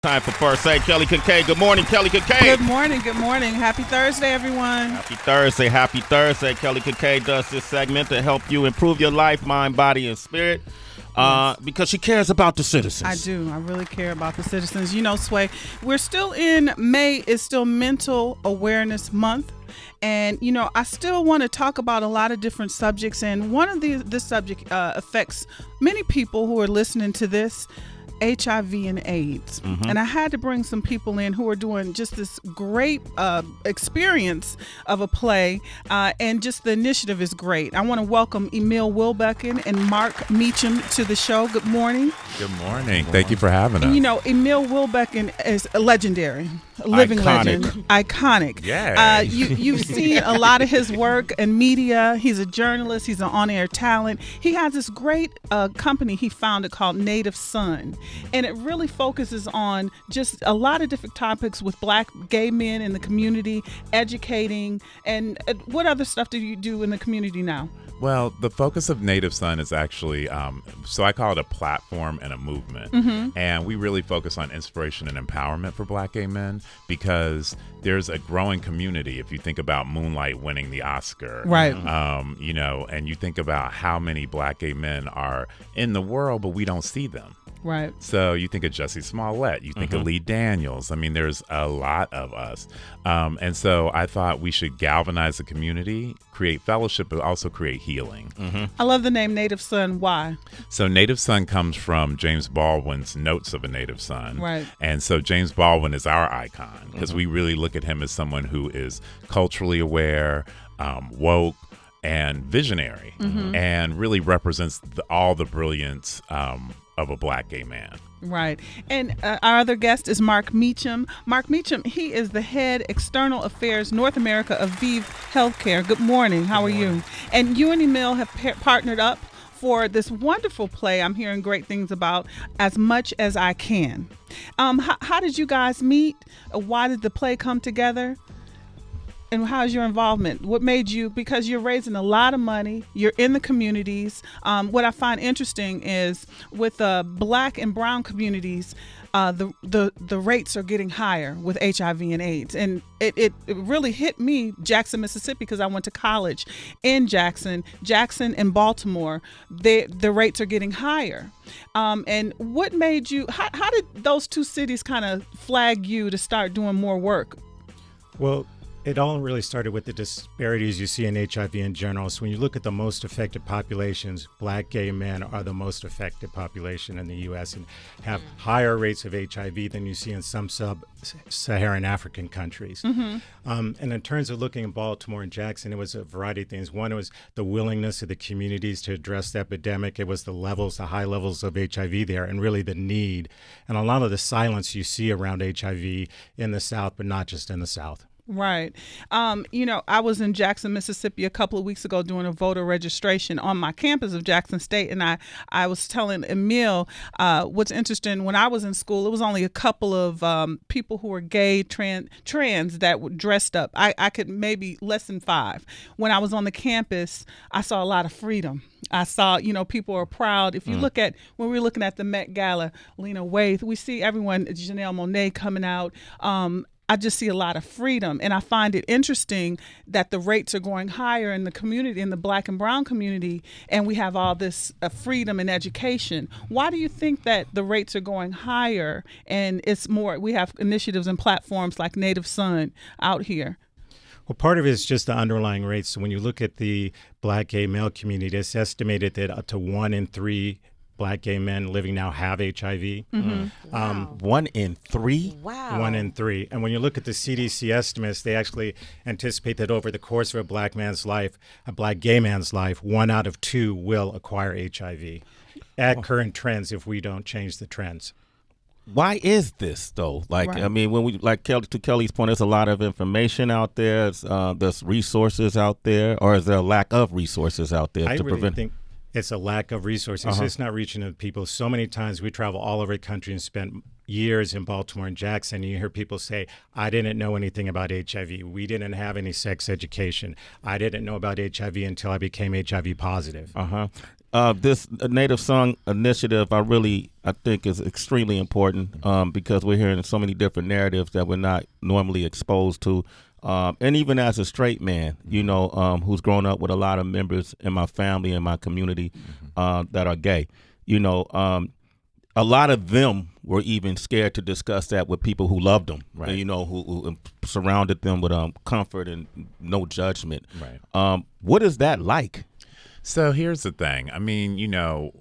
Time for First Aid. Kelly Kinkaid. Good morning, Kelly Kinkaid. Good morning. Good morning. Happy Thursday, everyone. Happy Thursday. Happy Thursday. Kelly Kinkaid does this segment to help you improve your life, mind, body, and spirit. Because she cares about the citizens. I do. I really care about the citizens. You know, Sway, we're still in May. Is still Mental Awareness Month. And, you know, I still want to talk about a lot of different subjects. And one of this subject affects many people who are listening to this. HIV and AIDS. Mm-hmm. And I had to bring some people in who are doing just this great experience of a play, and just the initiative is great. I want to welcome Emil Wilbekin and Marc Meachem to the show. Good morning. Good morning. Thank you for having us. You know, Emil Wilbekin is a legendary, a living legend. Iconic. Yeah. You've seen a lot of his work in media. He's a journalist. He's an on-air talent. He has this great company he founded called Native Son. And it really focuses on just a lot of different topics with Black gay men in the community, educating, and what other stuff do you do in the community now? Well, the focus of Native Son is actually, so I call it a platform and a movement. Mm-hmm. And we really focus on inspiration and empowerment for Black gay men because there's a growing community. If you think about Moonlight winning the Oscar, right? You know, and you think about how many Black gay men are in the world, but we don't see them. Right. So you think of Jussie Smollett, you think of Lee Daniels. I mean, there's a lot of us. And so I thought we should galvanize the community, create fellowship, but also create healing. Mm-hmm. I love the name Native Son. Why? So Native Son comes from James Baldwin's Notes of a Native Son. Right. And so James Baldwin is our icon because we really look at him as someone who is culturally aware, woke, and visionary, and really represents all the brilliance of a Black gay man. Right. And our other guest is Marc Meachem. Marc Meachem, he is the head external affairs North America of ViiV Healthcare. Good morning. How are you? And you and Emil have partnered up for this wonderful play I'm hearing great things about, As Much As I Can. How did you guys meet? Why did the play come together? And how's your involvement? What made you, because you're raising a lot of money, you're in the communities. What I find interesting is with Black and brown communities, the rates are getting higher with HIV and AIDS. And it really hit me, Jackson, Mississippi, because I went to college in Jackson and Baltimore. The rates are getting higher. And what made you, how did those two cities kind of flag you to start doing more work? Well, it all really started with the disparities you see in HIV in general. So when you look at the most affected populations, Black gay men are the most affected population in the U.S. and have higher rates of HIV than you see in some sub-Saharan African countries. Mm-hmm. And in terms of looking at Baltimore and Jackson, it was a variety of things. One was the willingness of the communities to address the epidemic. It was the high levels of HIV there, and really the need. And a lot of the silence you see around HIV in the South, but not just in the South. Right. You know, I was in Jackson, Mississippi a couple of weeks ago doing a voter registration on my campus of Jackson State. And I was telling Emil what's interesting. When I was in school, it was only a couple of people who were gay, trans that were dressed up. I could maybe less than 5. When I was on the campus, I saw a lot of freedom. I saw, you know, people are proud. If you look at, when we were looking at the Met Gala, Lena Waithe, we see everyone, Janelle Monáe coming out. I just see a lot of freedom. And I find it interesting that the rates are going higher in the community, in the Black and brown community, and we have all this freedom and education. Why do you think that the rates are going higher and it's more, we have initiatives and platforms like Native Son out here? Well, part of it is just the underlying rates. So when you look at the Black gay male community, it's estimated that up to 1 in 3 Black gay men living now have HIV. Mm-hmm. Wow. 1 in 3? Wow. 1 in 3. And when you look at the CDC estimates, they actually anticipate that over the course of a Black man's life, a Black gay man's life, 1 out of 2 will acquire HIV at current trends if we don't change the trends. Why is this though? Like, Right. I mean, when we, like to Kelly's point, there's a lot of information out there. There's resources out there, or is there a lack of resources out there I to really prevent? think it's a lack of resources. It's not reaching the people. So many times we travel all over the country and spent years in Baltimore and Jackson, and you hear people say, I didn't know anything about HIV. We didn't have any sex education. I didn't know about HIV until I became HIV positive. This Native Song initiative, I think is extremely important because we're hearing so many different narratives that we're not normally exposed to. And even as a straight man, who's grown up with a lot of members in my family and my community that are gay, a lot of them were even scared to discuss that with people who loved them, right. Who surrounded them with comfort and no judgment. Right. What is that like? So here's the thing. I mean,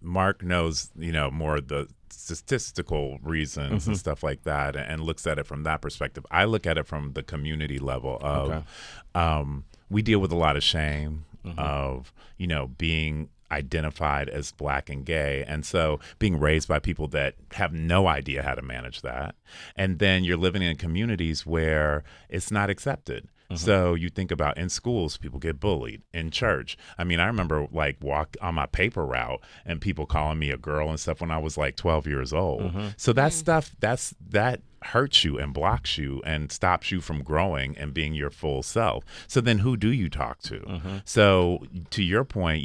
Mark knows, more of the statistical reasons and stuff like that, and looks at it from that perspective. I look at it from the community level of, we deal with a lot of shame of, being identified as Black and gay, and so being raised by people that have no idea how to manage that, and then you're living in communities where it's not accepted. So you think about in schools, people get bullied. In church, I mean, I remember walk on my paper route and people calling me a girl and stuff when I was 12 years old. So that stuff, that hurts you and blocks you and stops you from growing and being your full self. So then who do you talk to? So to your point,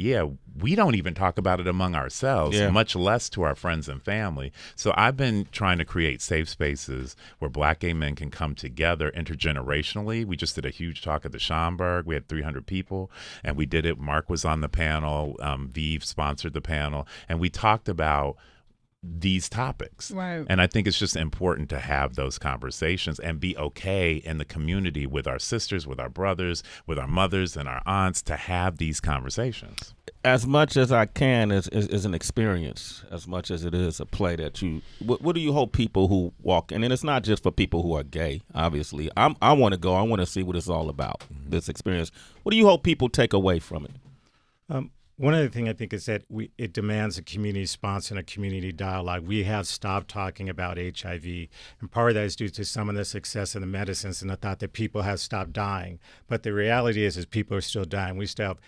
we don't even talk about it among ourselves, much less to our friends and family. So I've been trying to create safe spaces where Black gay men can come together intergenerationally. We just did a huge talk at the Schomburg. We had 300 people, and we did it. Mark was on the panel. ViiV sponsored the panel, and we talked about these topics. Right. And I think it's just important to have those conversations and be okay in the community with our sisters, with our brothers, with our mothers and our aunts to have these conversations. As much as I can is an experience, as much as it is a play that what do you hope people who walk in, and it's not just for people who are gay, obviously. I want to go. I want to see what it's all about, this experience. What do you hope people take away from it? One other thing I think is that it demands a community response and a community dialogue. We have stopped talking about HIV, and part of that is due to some of the success of the medicines and the thought that people have stopped dying. But the reality is people are still dying. We still have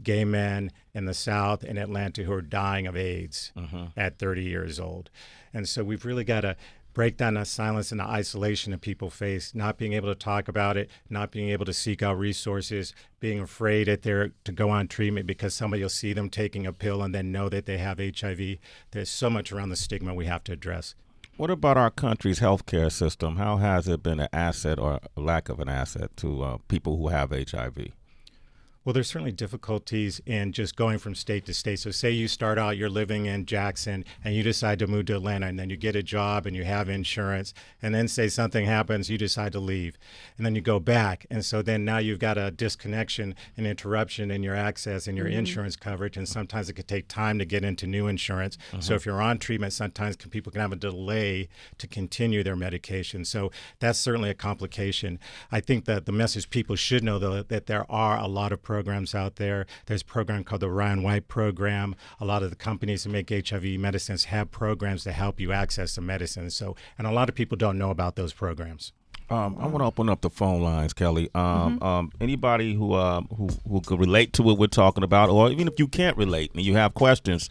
gay men in the South and Atlanta who are dying of AIDS at 30 years old. And so we've really got to break down the silence and the isolation that people face, not being able to talk about it, not being able to seek out resources, being afraid to go on treatment because somebody will see them taking a pill and then know that they have HIV. There's so much around the stigma we have to address. What about our country's healthcare system? How has it been an asset or a lack of an asset to people who have HIV? Well, there's certainly difficulties in just going from state to state. So say you start out, you're living in Jackson, and you decide to move to Atlanta, and then you get a job and you have insurance, and then say something happens, you decide to leave, and then you go back. And so then now you've got a disconnection, an interruption in your access and your insurance coverage, and sometimes it could take time to get into new insurance. So if you're on treatment, sometimes people can have a delay to continue their medication. So that's certainly a complication. I think that the message people should know, though, that there are a lot of programs out there. There's a program called the Ryan White program. A lot of the companies that make HIV medicines have programs to help you access the medicine. So, and a lot of people don't know about those programs. I want to open up the phone lines, Kelly. Anybody who could relate to what we're talking about, or even if you can't relate and you have questions,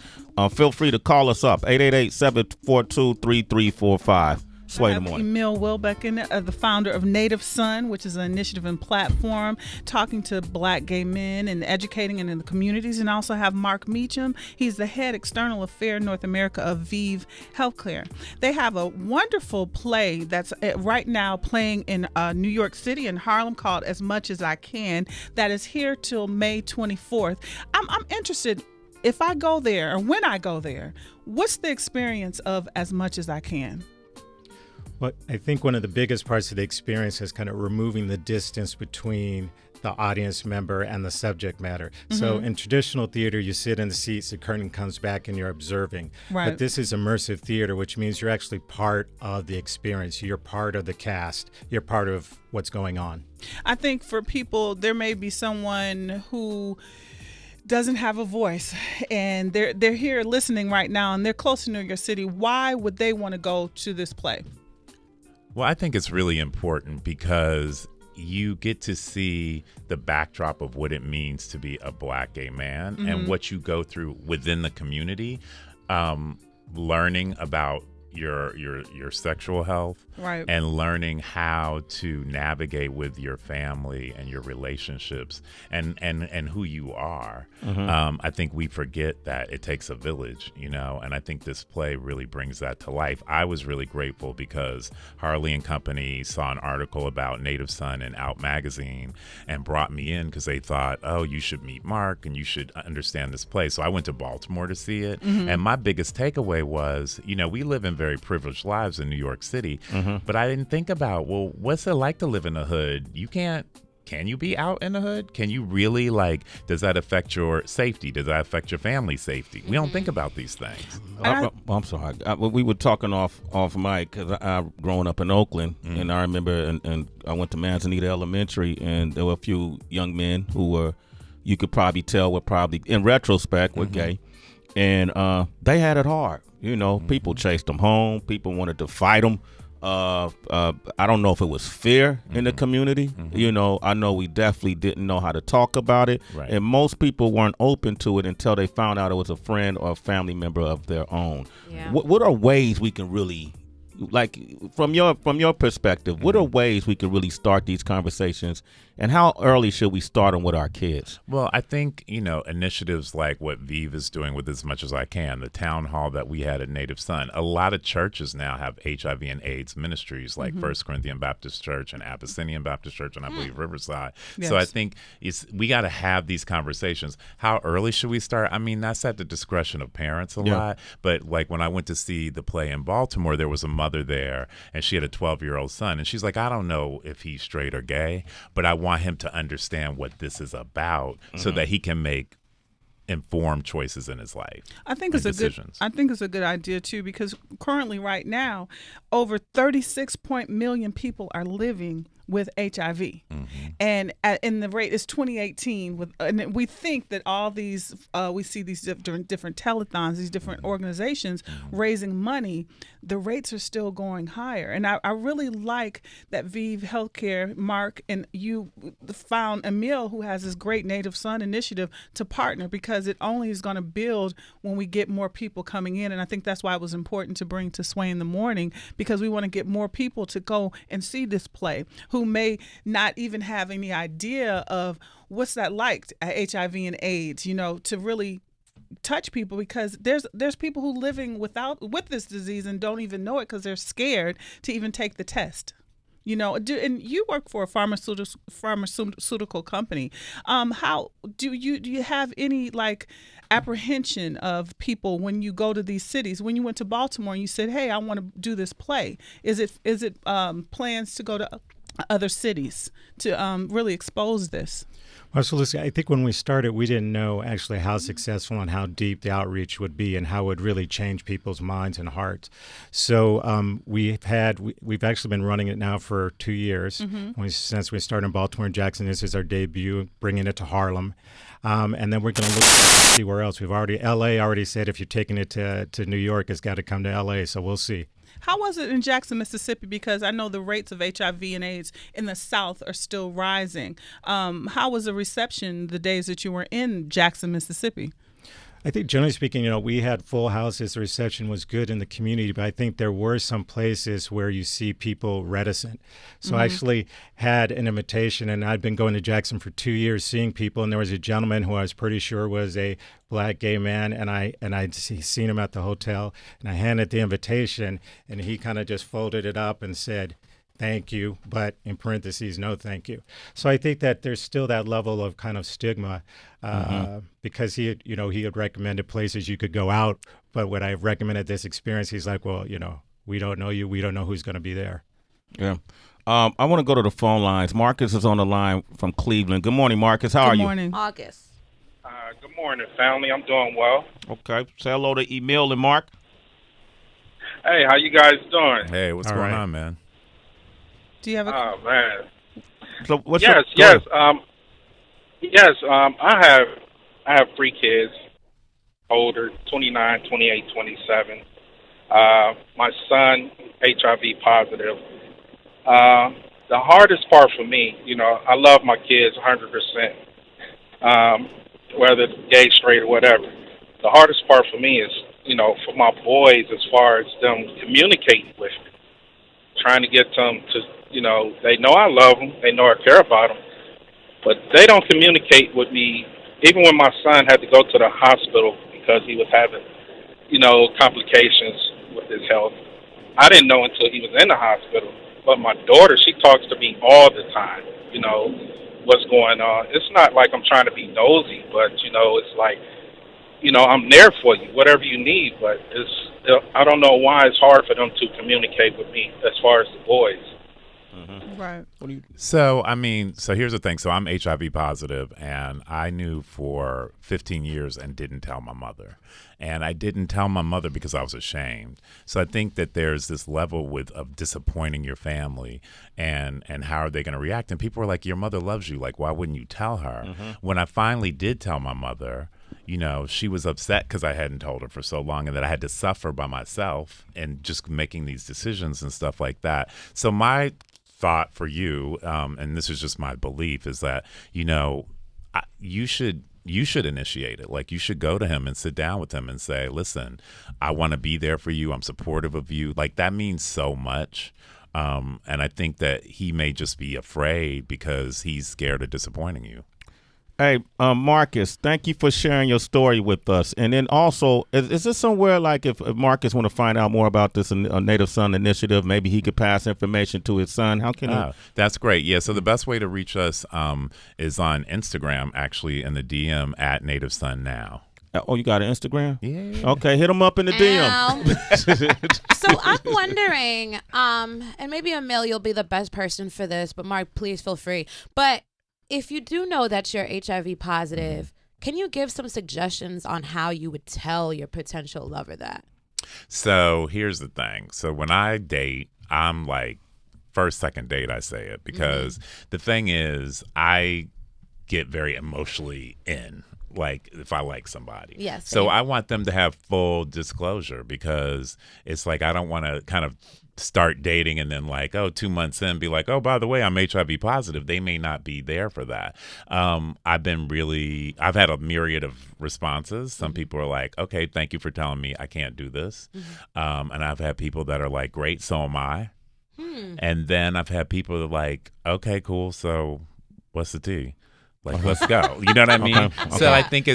feel free to call us up, 888-742-3345. Sway in the morning. Emil Wilbekin, the founder of Native Son, which is an initiative and platform talking to Black gay men and educating and in the communities, and also have Marc Meachem. He's the head external affair North America of ViiV Healthcare. They have a wonderful play that's right now playing in New York City and Harlem called As Much As I Can, that is here till May 24th. I'm interested, if I go there or when I go there, what's the experience of As Much As I Can? Well, I think one of the biggest parts of the experience is kind of removing the distance between the audience member and the subject matter. So in traditional theater, you sit in the seats, the curtain comes back, and you're observing. Right. But this is immersive theater, which means you're actually part of the experience. You're part of the cast. You're part of what's going on. I think for people, there may be someone who doesn't have a voice, and they're here listening right now, and they're close to New York City. Why would they want to go to this play? Well, I think it's really important because you get to see the backdrop of what it means to be a Black gay man and what you go through within the community, learning about your sexual health, Right. and learning how to navigate with your family and your relationships and who you are. I think we forget that it takes a village, and I think this play really brings that to life. I was really grateful because Harley and Company saw an article about Native Son in Out magazine and brought me in because they thought, oh, you should meet Marc and you should understand this play. So I went to Baltimore to see it. And my biggest takeaway was, we live in very privileged lives in New York City, but I didn't think about, well, what's it like to live in the hood? Can you be out in the hood? Can you really, does that affect your safety? Does that affect your family's safety? We don't think about these things. I'm sorry. We were talking off mic because I growing up in Oakland, and I remember, and I went to Manzanita Elementary, and there were a few young men who were, you could probably tell, were probably, in retrospect, were gay, and they had it hard. People chased them home. People wanted to fight them. I don't know if it was fear in the community. I know we definitely didn't know how to talk about it. Right. And most people weren't open to it until they found out it was a friend or a family member of their own. Yeah. What are ways we can really, from your perspective, what are ways we can really start these conversations, and how early should we start them with our kids? Well, I think, initiatives like what ViiV is doing with As Much As I Can, the town hall that we had at Native Son, a lot of churches now have HIV and AIDS ministries like First Corinthian Baptist Church and Abyssinian Baptist Church and I believe Riverside. Yes. So I think we got to have these conversations. How early should we start? I mean, that's at the discretion of parents a lot. But when I went to see the play in Baltimore, there was a mother there and she had a 12-year-old son. And she's like, I don't know if he's straight or gay, but I want him to understand what this is about so that he can make informed choices in his life. I think it's a good idea too, because currently right now over 36 million people are living with HIV, and the rate is 2018. And we think that all these we see these different telethons, these different organizations raising money. The rates are still going higher, and I really like that ViiV Healthcare, Marc, and you found Emil, who has this great Native Son initiative, to partner, because it only is going to build when we get more people coming in. And I think that's why it was important to bring to Sway in the Morning, because we want to get more people to go and see this play who may not even have any idea of what's that like, HIV and AIDS, to really touch people, because there's people who living with this disease and don't even know it because they're scared to even take the test. And you work for a pharmaceutical company. How do you have any apprehension of people when you go to these cities? When you went to Baltimore and you said, "Hey, I want to do this play," is it plans to go to other cities to really expose this? Well, so listen, I think when we started, we didn't know actually how successful and how deep the outreach would be and how it would really change people's minds and hearts. So we've actually been running it now for 2 years. Since we started in Baltimore and Jackson, this is our debut, bringing it to Harlem. And then we're going to look to see where else. LA already said if you're taking it to New York, it's got to come to LA. So we'll see. How was it in Jackson, Mississippi? Because I know the rates of HIV and AIDS in the South are still rising. How was the reception the days that you were in Jackson, Mississippi? I think generally speaking, we had full houses. The reception was good in the community, but I think there were some places where you see people reticent. So I actually had an invitation, and I'd been going to Jackson for 2 years seeing people, and there was a gentleman who I was pretty sure was a Black gay man, and I'd seen him at the hotel, and I handed the invitation, and he kind of just folded it up and said, "Thank you," but in parentheses, "no thank you." So I think that there's still that level of kind of stigma because he had recommended places you could go out, but when I recommended this experience, he's like, "Well, we don't know you. We don't know who's going to be there." Yeah. I want to go to the phone lines. Marcus is on the line from Cleveland. Good morning, Marcus. How are you? Good morning. August. Good morning, family. I'm doing well. Okay. Say hello to Emil and Marc. Hey, how you guys doing? Hey, what's All going right. on, man? Do you have a? Oh man. So what's Yes. I have 3 kids, older, 29, 28, 27. My son, HIV positive. The hardest part for me, I love my kids 100%, whether it's gay, straight, or whatever. The hardest part for me is for my boys as far as them communicating with me, trying to get them to, they know I love them, they know I care about them, but they don't communicate with me. Even when my son had to go to the hospital because he was having, complications with his health, I didn't know until he was in the hospital. But my daughter, she talks to me all the time, what's going on. It's not like I'm trying to be nosy, but, it's like, I'm there for you, whatever you need, but I don't know why it's hard for them to communicate with me as far as the boys. Mm-hmm. Right. So here's the thing. So I'm HIV positive, and I knew for 15 years and didn't tell my mother. And I didn't tell my mother because I was ashamed. So I think that there's this level of disappointing your family and how are they going to react? And people are like, your mother loves you. Like, why wouldn't you tell her? Mm-hmm. When I finally did tell my mother, she was upset because I hadn't told her for so long and that I had to suffer by myself and just making these decisions and stuff like that. So my thought for you, and this is just my belief, is that, you should initiate it. Like, you should go to him and sit down with him and say, listen, I want to be there for you. I'm supportive of you. Like, that means so much. And I think that he may just be afraid because he's scared of disappointing you. Hey, Marcus, thank you for sharing your story with us. And then also, is this somewhere like if Marcus want to find out more about this Native Son initiative, maybe he could pass information to his son? How can he? That's great. Yeah, so the best way to reach us is on Instagram, actually, in the DM at Native Son Now. Oh, you got an Instagram? Yeah. Okay, hit him up in the DM. So I'm wondering, and maybe Emil, you'll be the best person for this, but Marc, please feel free. But if you do know that you're HIV positive, can you give some suggestions on how you would tell your potential lover that? So here's the thing. So when I date, I'm like, first, second date, I say it, because the thing is, I get very emotionally in, like, if I like somebody. Yes. So I want them to have full disclosure, because it's like, I don't want to kind of start dating and then 2 months in be like, oh, by the way, I'm HIV positive. They may not be there for that. I've had a myriad of responses. Some people are like, okay, thank you for telling me I can't do this. And I've had people that are like, great, so am I. And then I've had people that are like, okay, cool, so what's the tea? Like, let's go. You know what I mean? Okay. So I think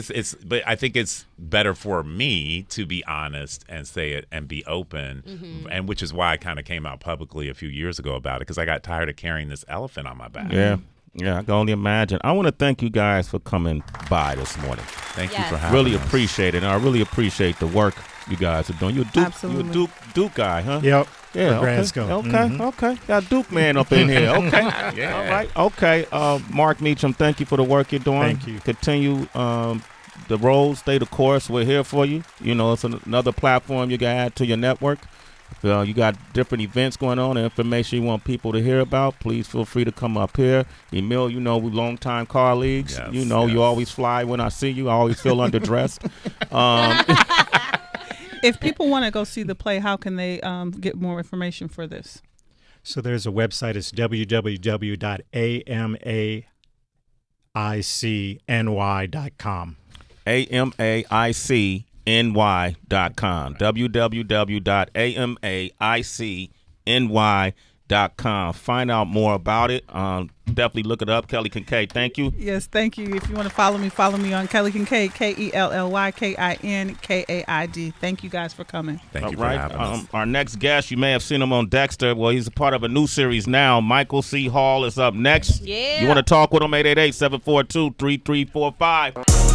but I think it's better for me to be honest and say it and be open, and which is why I kind of came out publicly a few years ago about it, because I got tired of carrying this elephant on my back. Yeah, I can only imagine. I want to thank you guys for coming by this morning. Thank you for having us. Really appreciate it, and I really appreciate the work you guys are doing. You're a Duke guy, huh? Yep. Yeah, okay. Got a Duke man up in here. Okay. Yeah. All right. Okay. Marc Meachem, thank you for the work you're doing. Thank you. Continue the road, stay the course. We're here for you. It's another platform you can add to your network. If you got different events going on and information you want people to hear about, please feel free to come up here. Emil, we're longtime colleagues. Yes, You always fly when I see you. I always feel underdressed. If people want to go see the play, how can they get more information for this? So there's a website. It's www.amaicny.com. amaicny.com. www.amaicny.com. Find out more about it. Definitely look it up. Kelly Kinkaid, thank you. Yes, thank you. If you want to follow me on Kelly Kinkaid, KELLYKINKAID. Thank you guys for coming. Thank you for having us. Our next guest, you may have seen him on Dexter. Well, he's a part of a new series now. Michael C. Hall is up next. Yeah. You want to talk with him? 888-742-3345.